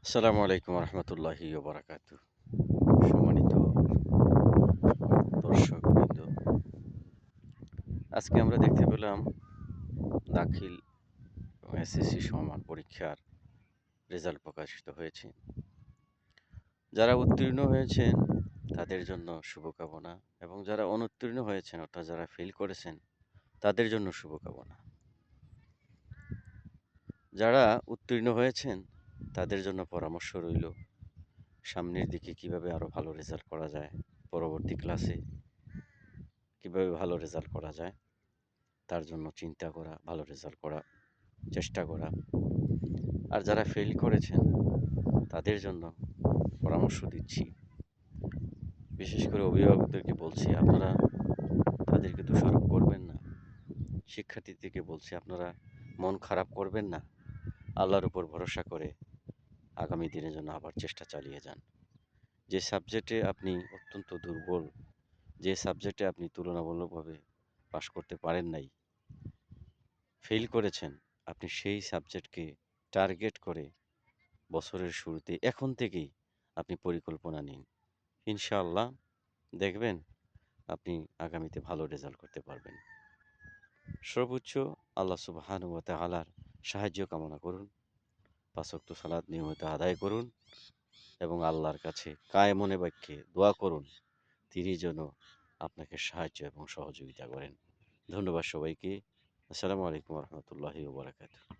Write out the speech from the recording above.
আসসালামু আলাইকুম রহমতুল্লাহি বারাকাতু। সম্মানিত দর্শকবৃন্দ, আজকে আমরা দেখতে পেলাম দাখিল এবং এসএসসি সমান পরীক্ষার রেজাল্ট প্রকাশিত হয়েছে। যারা উত্তীর্ণ হয়েছেন তাদের জন্য শুভকামনা, এবং যারা অনুত্তীর্ণ হয়েছেন অর্থাৎ যারা ফেল করেছেন তাদের জন্য শুভকামনা। যারা উত্তীর্ণ হয়েছেন তাদের জন্য পরামর্শ রইল সামনের দিকে কিভাবে আরও ভালো রেজাল্ট করা যায়, পরবর্তী ক্লাসে কিভাবে ভালো রেজাল্ট করা যায় তার জন্য চিন্তা করা, ভালো রেজাল্ট করা, চেষ্টা করা। আর যারা ফেল করেছেন তাদের জন্য পরামর্শ দিচ্ছি, বিশেষ করে অভিভাবকদেরকে বলছি আপনারা তাদেরকে দোষারোপ করবেন না। শিক্ষার্থীদেরকে বলছি আপনারা মন খারাপ করবেন না, আল্লাহর উপর ভরসা করে আগামী দিনের জন্য আবার চেষ্টা চালিয়ে যান। যে সাবজেক্টে আপনি অত্যন্ত দুর্বল, যে সাবজেক্টে আপনি তুলনামূলকভাবে পাশ করতে পারেন নাই, ফেল করেছেন, আপনি সেই সাবজেক্টকে টার্গেট করে বছরের শুরুতে এখন থেকেই আপনি পরিকল্পনা নিন। ইনশাআল্লাহ দেখবেন আপনি আগামীতে ভালো রেজাল্ট করতে পারবেন। সর্বোচ্চ আল্লাহ সুবহানাহু ওয়া তাআলার সাহায্য কামনা করুন, পাঁচ ওয়াক্ত সালাত নিয়মিত আদায় করুন এবং আল্লাহর কাছে কায়মনে বাক্যে দোয়া করুন তিনি যেন আপনাকে সাহায্য এবং সহযোগিতা করেন। ধন্যবাদ সবাইকে। আসসালামু আলাইকুম রহমতুল্লাহি ওয়া বারাকাতুহু।